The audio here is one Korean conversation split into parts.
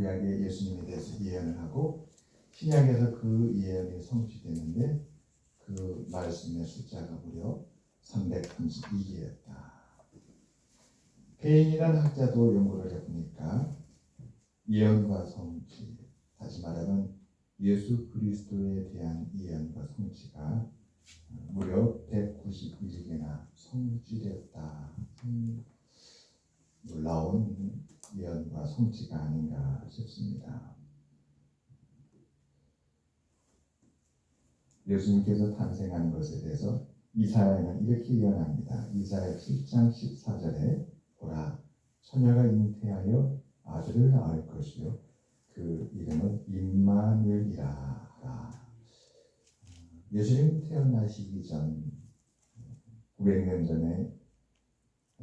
구약의 예수님에 대해서 예언을 하고 신약에서 그 예언이 성취되는데 그 말씀의 숫자가 무려 332개였다. 페인이라는 학자도 연구를 해보니까 예언과 성취, 다시 말하면 예수 그리스도에 대한 예언과 성취가 무려 191개나 성취되었다. 놀라운 예언과 성취가 아닌가 싶습니다. 예수님께서 탄생한 것에 대해서 이사야는 이렇게 예언합니다. 이사야 7장 14절에 보라, 처녀가 잉태하여 아들을 낳을 것이요 그 이름은 임마누엘이라 하라. 예수님 태어나시기 전 900년 전에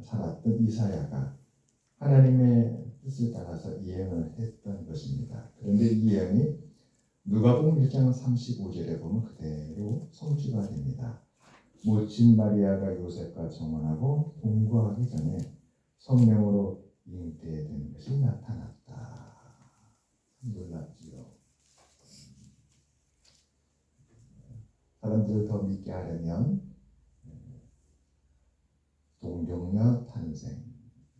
살았던 이사야가 하나님의 뜻을 따라서 예언을 했던 것입니다. 그런데 이 예언이 누가복음 1장 35절에 보면 그대로 성취가 됩니다. 모친 마리아가 요셉과 정혼하고 동거하기 전에 성령으로 잉태된 것이 나타났다. 놀랍지요. 사람들을 더 믿게 하려면 동정녀 탄생,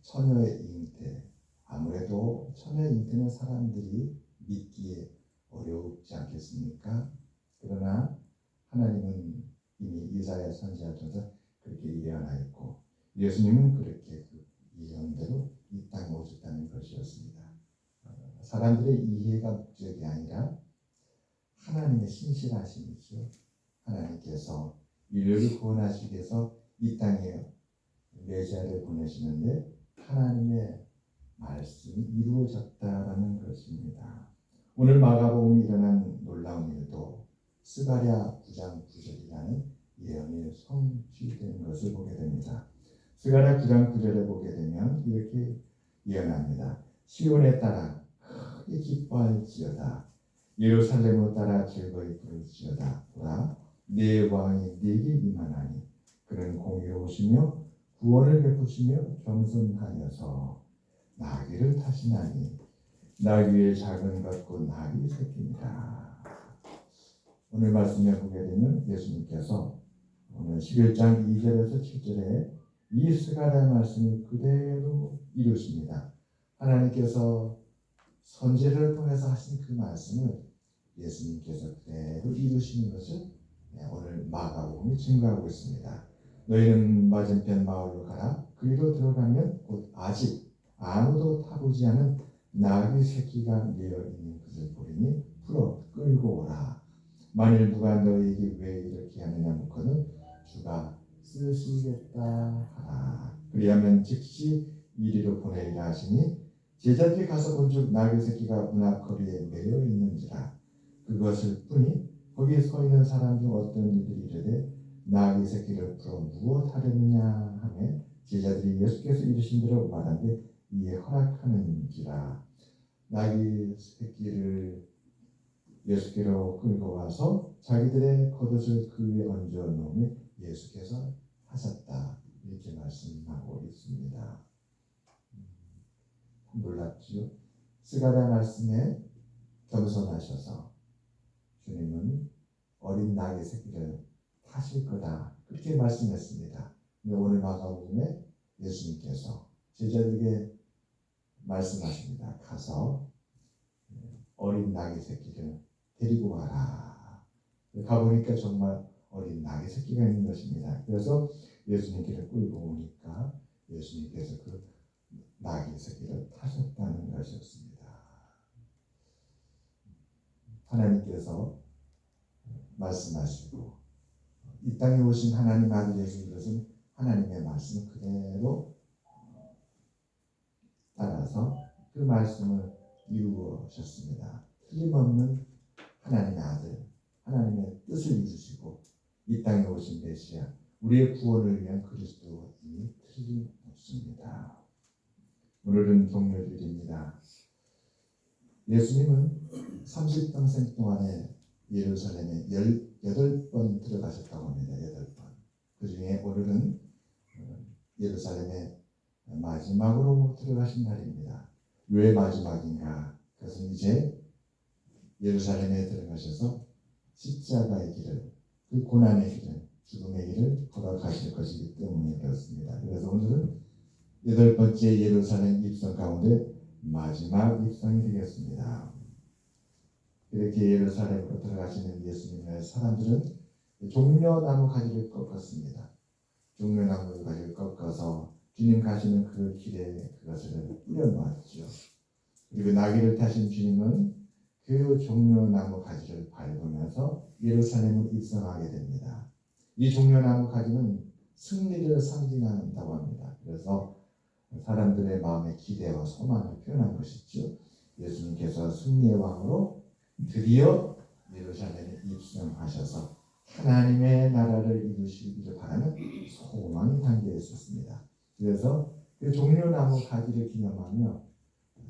처녀의 잉태, 아무래도 처녀의 잉태는 사람들이 믿기에 어렵지 않겠습니까? 그러나 하나님은 이미 이사야 선지자 통해서 그렇게 예언하였고 예수님은 그렇게 그 예언대로 이 땅에 오셨다는 것이었습니다. 사람들의 이해가 목적이 아니라 하나님의 신실하심이죠. 하나님께서 인류를 구원하시기 위해서 이 땅에 메시아를 보내시는데 하나님의 말씀이 이루어졌다라는 것입니다. 오늘 마가복음에 일어난 놀라운 일도 스가랴 9장 9절이라는 예언이 성취된 것을 보게 됩니다. 스가랴 9장 9절에 보게 되면 이렇게 예언합니다. 시온에 따라 크게 기뻐할지어다. 예루살렘을 따라 즐거이 부를지어다. 보라, 내 왕이 네게 임하나니 그는 공의로우시며 구원을 베푸시며 겸손하여서 나귀를 타시나니 나귀의 작은 것 곧 나귀 새끼니라. 오늘 말씀에 보게 되면 예수님께서 오늘 11장 2절에서 7절에 이 스가랴 말씀을 그대로 이루십니다. 하나님께서 선지자를 통해서 하신 그 말씀을 예수님께서 그대로 이루시는 것을 오늘 마가복음이 증거하고 있습니다. 너희는 맞은편 마을로 가라. 그리로 들어가면 곧 아직 아무도 타보지 않은 나귀 새끼가 매여 있는 것을 보리니 풀어 끌고 오라. 만일 누가 너희에게 왜 이렇게 하느냐 묻거든 주가 쓰시겠다 하라. 그리하면 즉시 이리로 보내리라 하시니 제자들이 가서 본즉 나귀 새끼가 문 앞거리에 매여 있는지라. 그것을 뿐이 거기에 서 있는 사람 중 어떤 이들이 이르되 나귀 새끼를 풀어 무엇 하려느냐 하며 제자들이 예수께서 이르신 대로 말하는데 이에 허락하는지라. 나귀 새끼를 예수께로 끌고 와서 자기들의 겉옷을 그 위에 얹어 놓으며 예수께서 하셨다. 이렇게 말씀하고 있습니다. 놀랍지요? 스가랴 말씀에 겸손하셔서 주님은 어린 나귀 새끼를 타실 거다. 그렇게 말씀했습니다. 근데 오늘 마가복음에 예수님께서 제자들에게 말씀하십니다. 가서 어린 나귀 새끼를 데리고 와라. 가보니까 정말 어린 나귀 새끼가 있는 것입니다. 그래서 예수님께를 끌고 오니까 예수님께서 그 나귀 새끼를 타셨다는 것이었습니다. 하나님께서 말씀하시고 이 땅에 오신 하나님 아들 예수 그리스도는 하나님의 말씀을 그대로 따라서 그 말씀을 이루셨습니다. 틀림없는 하나님의 아들, 하나님의 뜻을 이루시고 이 땅에 오신 메시아, 우리의 구원을 위한 그리스도인이 틀림없습니다. 오늘은 동료들입니다. 예수님은 30평생 동안에 예루살렘에 18번 들어가셨다고 합니다. 8번. 그 중에 오늘은 예루살렘에 마지막으로 들어가신 날입니다. 왜 마지막인가? 그것을 예수님께서는 이제 예루살렘에 들어가셔서 십자가의 길을, 그 고난의 길을, 죽음의 길을 걸어가실 것이기 때문에 그렇습니다. 그래서 오늘은 8번째 예루살렘 입성 가운데 마지막 입성이 되겠습니다. 이렇게 예루살렘으로 들어가시는 예수님의 사람들은 종려나무 가지를 꺾었습니다. 종려나무 가지를 꺾어서 주님 가시는 그 길에 그것을 뿌려놓았죠. 그리고 나귀를 타신 주님은 그 종려나무 가지를 밟으면서 예루살렘을 입성하게 됩니다. 이 종려나무 가지는 승리를 상징한다고 합니다. 그래서 사람들의 마음의 기대와 소망을 표현한 것이죠. 예수님께서 승리의 왕으로 드디어 예루살렘에 입성하셔서 하나님의 나라를 이루시기를 바라는 소망이 담겨 있었습니다. 그래서 그 종려나무 가지를 기념하며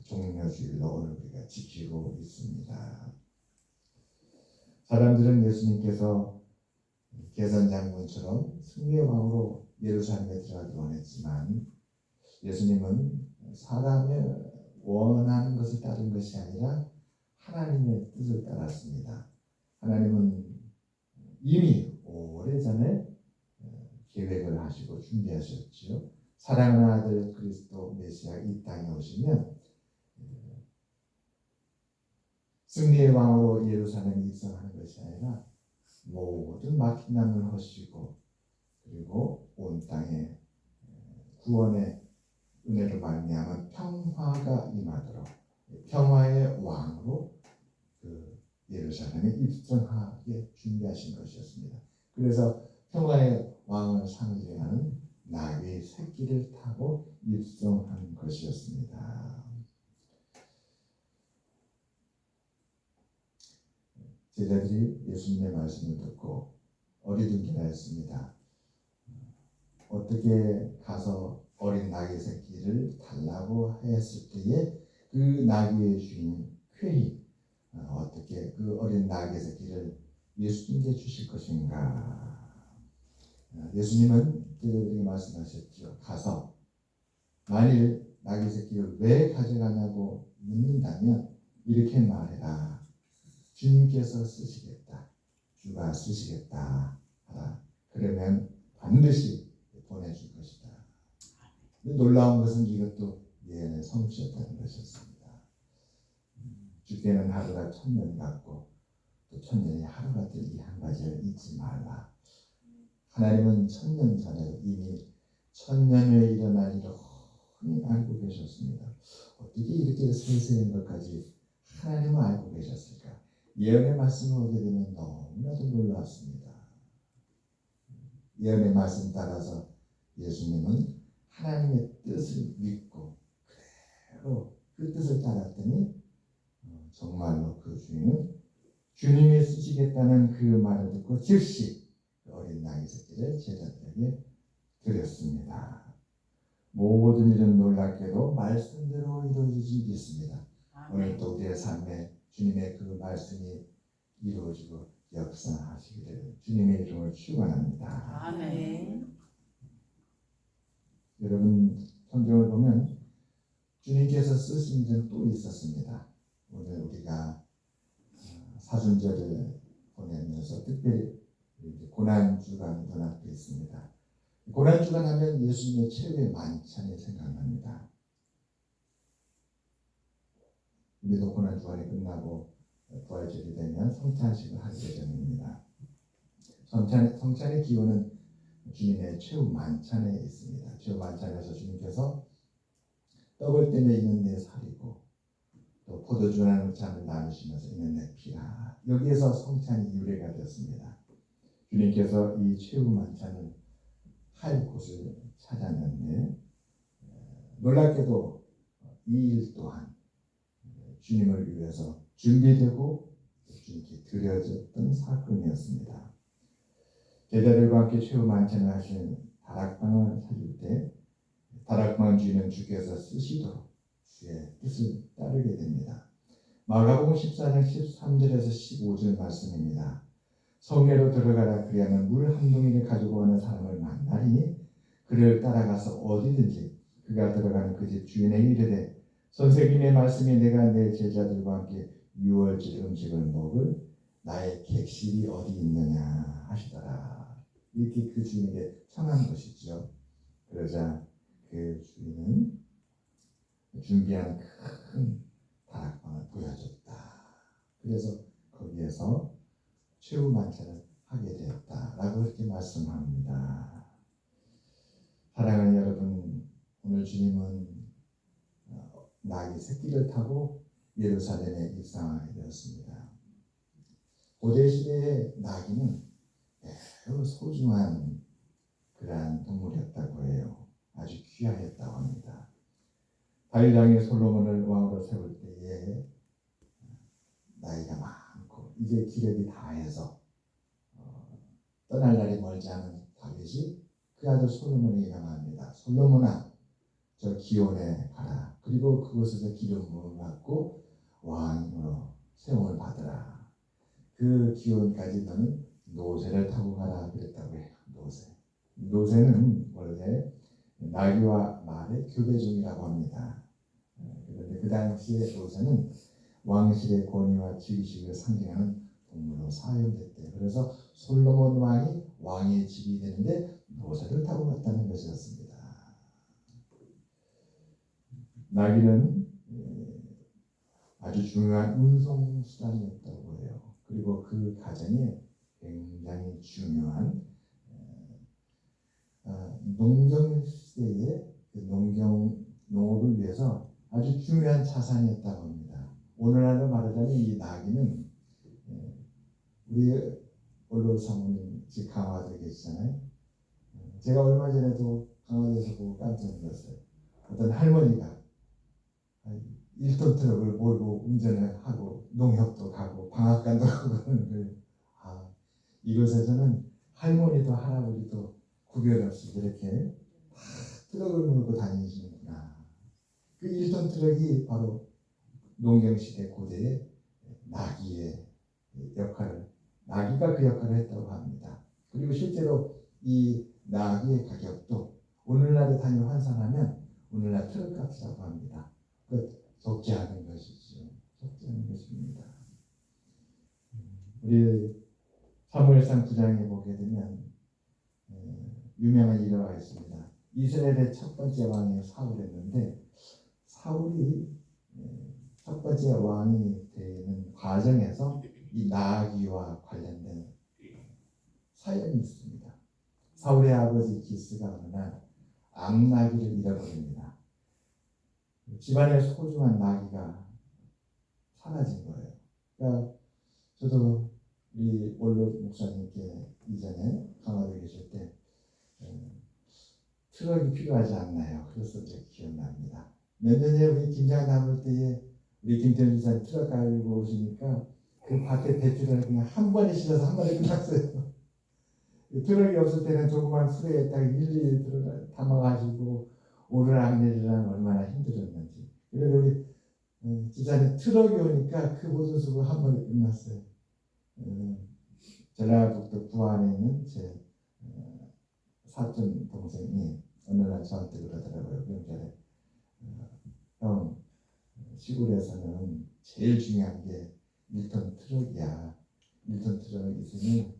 종려주일로 오늘 우리가 지키고 있습니다. 사람들은 예수님께서 계산장군처럼 승리의 왕으로 예루살렘에 들어가기 원했지만 예수님은 사람의 원하는 것을 따른 것이 아니라 하나님의 뜻을 따랐습니다. 하나님은 이미 오래전에 계획을 하시고 준비하셨지요. 사랑하는 아들 그리스도 메시아 이 땅에 오시면 승리의 왕으로 예루살렘에 입성하는 것이 아니라 모든 막힌 남을 허시고 그리고 온 땅에 구원의 은혜로 말미암은 평화가 임하도록 평화의 왕으로 그 예루살렘에 입성하게 준비하신 것이었습니다. 그래서 평화의 왕을 상징하는 나귀의 새끼를 타고 입성한 것이었습니다. 제자들이 예수님의 말씀을 듣고 어리둥절해 했습니다. 어떻게 가서 어린 나귀 새끼를 달라고 했을 때에 그 나귀의 주인 쾌히 어떻게 그 어린 나귀 새끼를 예수님께 주실 것인가? 예수님은 제자들에게 말씀하셨죠. 가서 만일 나귀 새끼를 왜 가져가냐고 묻는다면 이렇게 말해라. 주님께서 쓰시겠다. 주가 쓰시겠다. 하라. 그러면 반드시 보내줄 것이다. 놀라운 것은 이것도 예언의 성취였다는 것이었습니다. 주께는 하루가 1000년 같고 또 1000년이 하루 같은 이 한 가지를 잊지 말라. 하나님은 1000년 전에 이미 1000년 후에 일어날 일을 훤히 알고 계셨습니다. 어떻게 이렇게 세세한 것까지 하나님은 알고 계셨을까? 예언의 말씀을 오게 되면 너무나도 놀랐습니다. 예언의 말씀 따라서 예수님은 하나님의 뜻을 믿고 그대로 그 뜻을 따랐더니 정말로 그 주인은 주님이 쓰시겠다는 그 말을 듣고 즉시 그 어린 나귀 새끼를 제자들에게 드렸습니다. 모든 일은 놀랍게도 말씀대로 이루어지지 믿습니다. 오늘 또 우리의 삶에 주님의 그 말씀이 이루어지고 역사하시기를 주님의 이름을 축원합니다. 아멘. 여러분 성경을 보면 주님께서 쓰신 일은 또 있었습니다. 오늘 우리가 사순절을 보내면서 특별히 고난주간 눈앞에 있습니다. 고난주간 하면 예수님의 최후의 만찬이 생각납니다. 우리도 고난주간이 끝나고 부활절이 되면 성찬식을 할 예정입니다. 성찬의 기호는 주님의 최후 만찬에 있습니다. 최후 만찬에서 주님께서 떡을 떼며 이는 내 살이고 또 포도주 한 잔을 나누시면서 이는 내 피라. 여기에서 성찬이 유래가 됐습니다. 주님께서 이 최후 만찬을 할 곳을 찾았는데 놀랍게도 이 일 또한 주님을 위해서 준비되고 주님께 드려졌던 사건이었습니다. 제자들과 함께 최후 만찬을 하신 다락방을 찾을 때 다락방 주인은 주께서 쓰시도록 주의 뜻을 따르게 됩니다. 마가복음 14장 13절에서 15절 말씀입니다. 성내로 들어가라. 그리하면 물 한 동이를 가지고 오는 사람을 만나리니 그를 따라가서 어디든지 그가 들어가는 그 집 주인에게 이르되 선생님의 말씀이 내가 내 제자들과 함께 유월절 음식을 먹을 나의 객실이 어디 있느냐 하시더라. 이렇게 그 주인에게 청한 것이죠. 그러자 그 주인은 준비한 큰 다락방을 보여줬다. 그래서 거기에서 최후 만찬을 하게 되었다라고 이렇게 말씀합니다. 사랑하는 여러분, 오늘 주님은 나귀 새끼를 타고 예루살렘에 입성하게 되었습니다. 고대 시대의 나귀는 매우 소중한 그러한 동물이었다고 해요. 아주 귀하였다고 합니다. 다윗 왕이 솔로몬을 왕으로 세울 때에 나이가 많고 이제 기력이 다해서 떠날 날이 멀지 않은 다윗이 그 아들 솔로몬에게 명합니다. 솔로몬아, 저 기온에 가라. 그리고 그곳에서 기름 부음을 받고 왕으로 세움을 받으라. 그 기온까지 너는 노새를 타고 가라 그랬다고 해요. 노새는 원래 나귀와 말의 교배 중이라고 합니다. 그런데 그 당시에 노새는 왕실의 권위와 지위식을 상징하는 동물로 사용됐대요. 그래서 솔로몬 왕이 왕의 집이 되는데 노새를 타고 갔다는 것이었습니다. 나귀는 아주 중요한 운송 수단이었다고 해요. 그리고 그 가정에 굉장히 중요한 농경 시대의 그 농업을 위해서 아주 중요한 자산이었다고 합니다. 오늘날로 말하자면 이 나귀는 우리 원로 사모님 집 강화도에 계시잖아요. 제가 얼마 전에도 강화도에서 보고 깜짝 놀랐어요. 어떤 할머니가 1톤 트럭을 몰고 운전을 하고 농협도 가고 방앗간도 가고 그러는 거예요. 이곳에서는 할머니도 할아버지도 구별 없이 이렇게 트럭을 몰고 다니시는구나. 그 1톤 트럭이 바로 농경시대 고대의 나귀의 역할을, 나귀가 그 역할을 했다고 합니다. 그리고 실제로 이 나귀의 가격도 오늘날에 단위 환산하면 오늘날 트럭 값이라고 합니다. 적지 않은 것이죠. 적지 않은 것입니다. 우리 사무엘상 9장에 보게 되면 유명한 일화가 있습니다. 이스라엘의 첫 번째 왕이 사울이었는데 사울이 첫 번째 왕이 되는 과정에서 이 나귀와 관련된 사연이 있습니다. 사울의 아버지 기스가 어느 날 암나귀를 잃어버립니다. 집안의 소중한 나귀가 사라진 거예요. 그러니까 저도 우리 원로 목사님께 이전에 강화도에 계실 때 트럭이 필요하지 않나요? 그래서 제가 기억납니다. 몇 년 전에 우리 김장 담을 때에 우리 김태현 지사님 트럭 가지고 오시니까 그 밭에 배추를 그냥 한 번에 실어서 한 번에 끝났어요. 트럭이 없을 때는 조그만 수레에다가 일일이 들어가 담아가지고 오르락내리락 얼마나 힘들었는지. 그런데 우리 지사님 트럭이 오니까 그 모든 수고 한 번에 끝났어요. 전라북도 부안에 있는 제 사촌 동생이 어느 날 저한테 그러더라고요. 명절에 형, 시골에서는 제일 중요한 게 1톤 트럭이야. 1톤 트럭이 있으니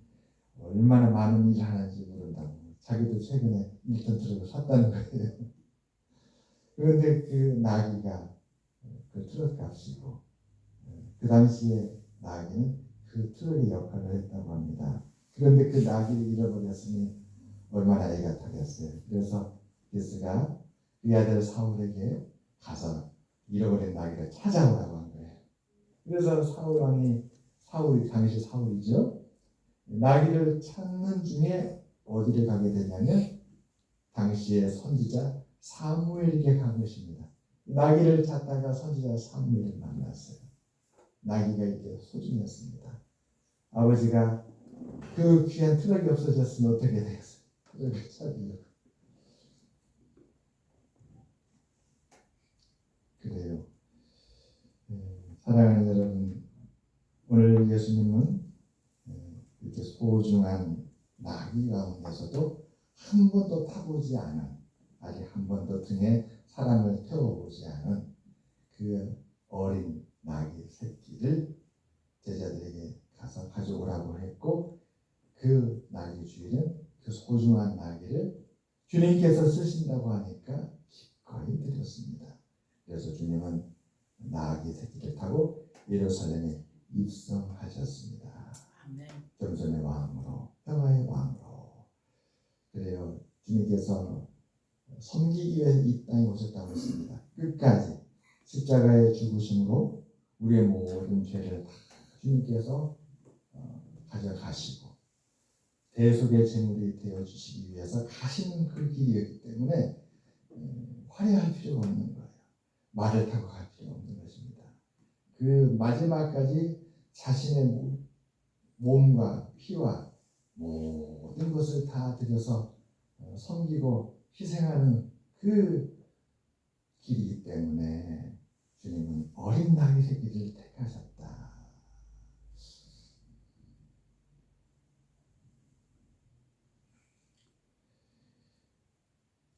얼마나 많은 일을 하는지 모른다고. 자기도 최근에 1톤 트럭을 샀다는 거예요. 그런데 그 나귀가 그 트럭 값이고 그 당시에 나귀는 그 트럭의 역할을 했다고 합니다. 그런데 그 나귀를 잃어버렸으니 얼마나 애가 타겠어요. 그래서 기스가 그 아들 사울에게 가서 잃어버린 나귀를 찾아오라고 한 거예요. 그래서 사울 왕이, 당시 사울이죠, 나귀를 찾는 중에 어디를 가게 되냐면 당시의 선지자 사무엘에게 간 것입니다. 나귀를 찾다가 선지자 사무엘을 만났어요. 나귀가 이게 소중했습니다. 아버지가 그 귀한 트럭이 없어졌으면 어떻게 되겠어요? 트럭을 찾으려고. 그래요. 사랑하는 여러분, 오늘 예수님은 이렇게 소중한 나귀 가운데서도 한 번도 타보지 않은, 아직 한 번도 등에 사람을 태워보지 않은 그 어린 나귀 새끼를 제자들에게 가서 가져오라고 했고, 그 나귀 주인은 그 소중한 나귀를 주님께서 쓰신다고 하니까 기꺼이 드렸습니다. 그래서 주님은 나귀 새끼를 타고 예루살렘에 입성하셨습니다. 아멘. 겸손의 왕으로, 평화의 왕으로. 그래요. 주님께서 섬기기 위해 이 땅에 오셨다고 했습니다. 끝까지 십자가의 죽으심으로 우리의 모든 죄를 다 주님께서 가져가시고 대속의 제물이 되어 주시기 위해서 가시는 그 길이었기 때문에 화려할 필요가 없는 거예요. 말을 타고 갈 필요가 없는 것입니다. 그 마지막까지 자신의 몸과 피와 모든 것을 다 들여서 섬기고 희생하는 그 길이기 때문에 주님은 어린 나귀 새끼를 택하셨다.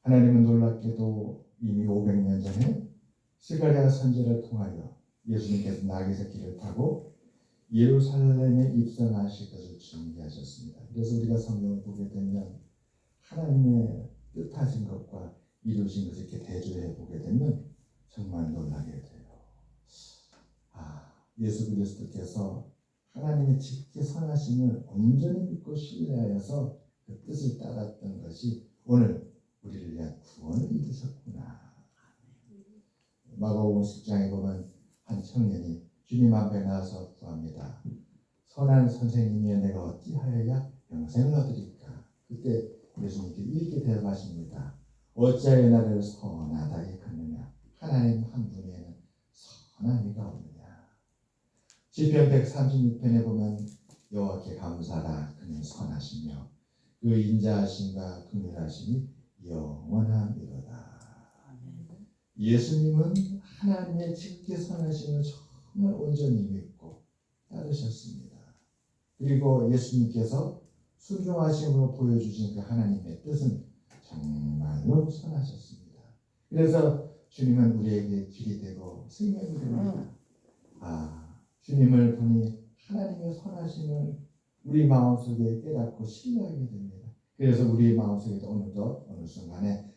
하나님은 놀랍게도 이미 500년 전에 스가랴 선지자를 통하여 예수님께서 나귀 새끼를 타고 예루살렘에 입성하실 것을 준비하셨습니다. 그래서 우리가 성경을 보게 되면 하나님의 뜻하신 것과 이루신 것을 이렇게 대조해 보게 되면 정말 놀라게 돼요. 예수 그리스도께서 하나님의 직계 선하심을 온전히 믿고 신뢰하여서 그 뜻을 따랐던 것이 오늘 우리를 위한 구원을 이루셨구나. 마가복음 10장에 보면 한 청년이 주님 앞에 나와서 구합니다. 선한 선생님이여 내가 어찌하여야 영생을 얻으리까? 그때 예수님께 이렇게 대답하십니다. 어찌하여 나를 선하다 일컫느냐? 하나님 한 분에는 선한 이가 없느냐? 시편 136편에 보면 여호와께 감사하라 그는 선하시며 그 인자하심과 긍휼하심이 영원함이로다. 예수님은 하나님의 직계 선하심을 정말 온전히 믿고 따르셨습니다. 그리고 예수님께서 순종하심으로 보여주신 그 하나님의 뜻은 정말로 선하셨습니다. 그래서 주님은 우리에게 길이 되고 생명이 됩니다. 주님을 보니 하나님의 선하심을 우리 마음속에 깨닫고 신뢰하게 됩니다. 그래서 우리 마음속에도 어느 순간에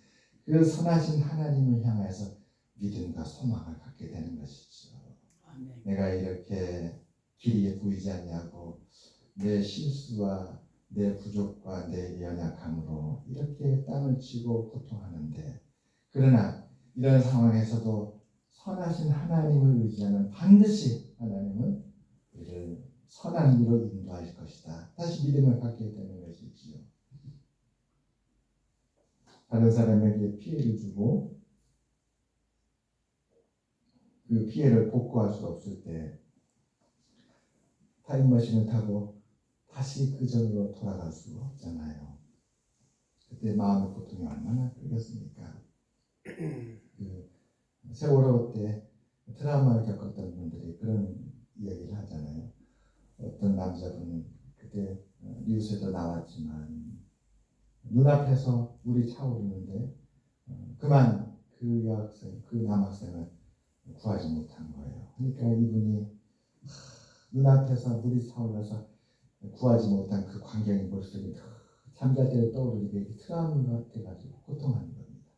그 선하신 하나님을 향해서 믿음과 소망을 갖게 되는 것이죠. 아멘. 내가 이렇게 길이 보이지 않냐고 내 실수와 내 부족과 내 연약함으로 이렇게 땅을 치고 고통하는데, 그러나 이런 상황에서도 선하신 하나님을 의지하면 반드시 하나님은 우리를 선한 길로 인도할 것이다. 다시 믿음을 갖게 되는 것이지요. 다른 사람에게 피해를 주고 그 피해를 복구할 수 없을 때 타임머신을 타고 다시 그 전으로 돌아갈 수 없잖아요. 그때 마음의 고통이 얼마나 크겠습니까? 그 세월호 때 트라우마를 겪었던 분들이 그런 이야기를 하잖아요. 어떤 남자분은 그때 뉴스에도 나왔지만 눈앞에서 물이 차오르는데 그만 그 여학생, 그 남학생을 구하지 못한 거예요. 그러니까 이분이 눈앞에서 물이 차올라서 구하지 못한 그 광경이 머릿속에 잠잘 때를 떠오르게 트라우마가 돼가지고 고통하는 겁니다.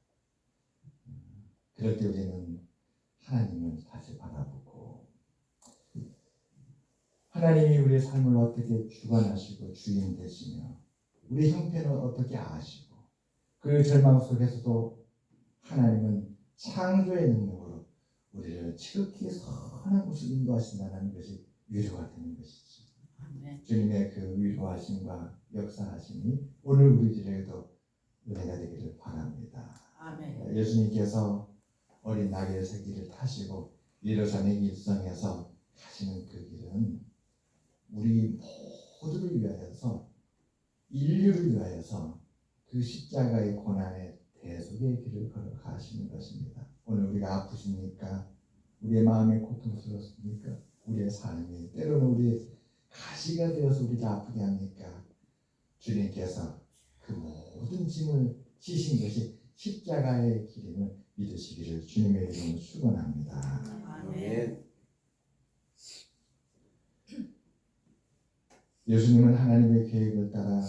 그럴 때 우리는 하나님을 다시 바라보고 하나님이 우리의 삶을 어떻게 주관하시고 주인 되시며 우리 형편을 어떻게 아시고 그 절망 속에서도 하나님은 창조의 능력으로 우리를 지극히 선한 곳을 인도하신다는 것이 위로가 되는 것이지. 아멘. 주님의 그 위로하심과 역사하심이 오늘 우리들에게도 은혜가 되기를 바랍니다. 아멘. 예수님께서 어린 나귀의 새끼를 타시고 예루살렘 입성해서 가시는 그 길은 우리 모두를 위하여서, 인류를 위하여서 그 십자가의 고난의 대속의 길을 걸어가시는 것입니다. 오늘 우리가 아프십니까? 우리의 마음이 고통스럽습니까? 우리의 삶이 때로는 우리의 가시가 되어서 우리를 아프게 합니까? 주님께서 그 모든 짐을 지신 것이 십자가의 길임을 믿으시기를 주님의 이름으로 축원합니다. 아멘. 예수님은 하나님의 계획을 따라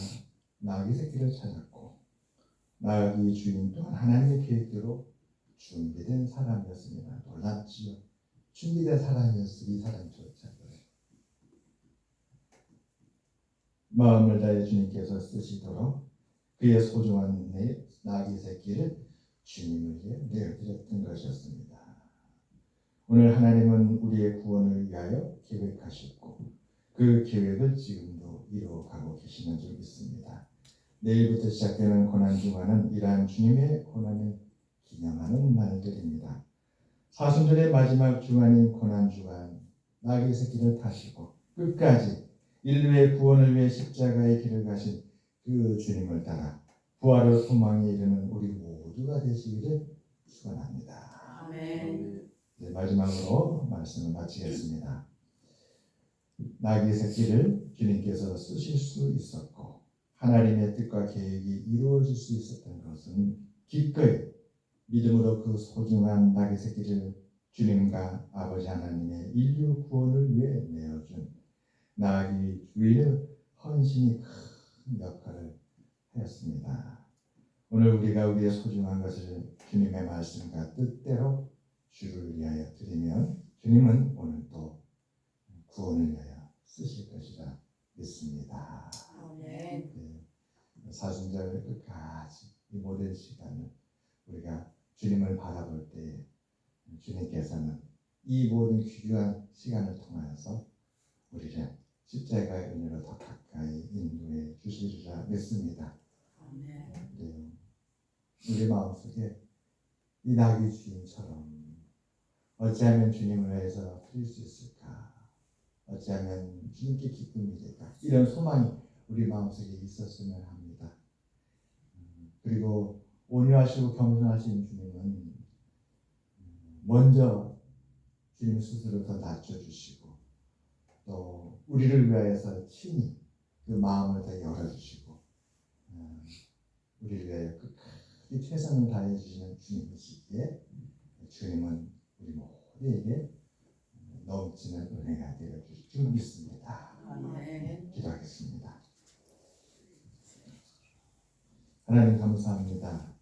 나귀 새끼를 찾았고 나귀 주인 또한 하나님의 계획대로 준비된 사람이었습니다. 놀랍지요. 준비된 사람이었으니 이 사람조차도 마음을 다해 주님께서 쓰시도록 그의 소중한 나귀 새끼를 주님을 위해 내어드렸던 것이었습니다. 오늘 하나님은 우리의 구원을 위하여 계획하셨고 그 계획을 지금도 이루어가고 계시는 줄 믿습니다. 내일부터 시작되는 고난주간은 이러한 주님의 고난을 기념하는 날들입니다. 사순절의 마지막 주간인 고난주간 나귀 새끼를 타시고 끝까지 인류의 구원을 위해 십자가의 길을 가신 그 주님을 따라 부활의 소망에 이르는 우리 모두가 되시기를 축원합니다. 아멘. 네, 마지막으로 말씀을 마치겠습니다. 나귀 새끼를 주님께서 쓰실 수 있었고 하나님의 뜻과 계획이 이루어질 수 있었던 것은 기꺼이 믿음으로 그 소중한 나귀 새끼를 주님과 아버지 하나님의 인류 구원을 위해 내어준 나귀 주인의 헌신이 큰 역할을 하였습니다. 오늘 우리가 우리의 소중한 것을 주님의 말씀과 뜻대로 주를 위하여 드리면 주님은 오늘 또 구원을 위하여 쓰실 것이라 믿습니다. 아멘. 사순절 끝까지 이 모든 시간을 우리가 주님을 바라볼 때 주님께서는 이 모든 귀중한 시간을 통하여서 우리를 십자가의 은혜로 더 가까이 인도해 주시리라 믿습니다. 아멘. 네. 우리 마음속에 이 나귀 주인처럼 어찌하면 주님을 위해서 드릴 수 있을까? 어찌하면 주님께 기쁨이 될까? 이런 소망이 우리 마음속에 있었으면 합니다. 그리고 온유하시고 겸손하신 주님은 먼저 주님 스스로 더 낮춰주시고 또 우리를 위하여서 친히 그 마음을 더 열어주시고 우리를 위하여 끝까지 최선을 다해 주시는 주님이시기에 주님은 우리 모두에게 넘치는 은혜가 되어 주실 줄 믿습니다. 아멘. 기도하겠습니다. 하나님 감사합니다.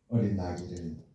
어린 나귀를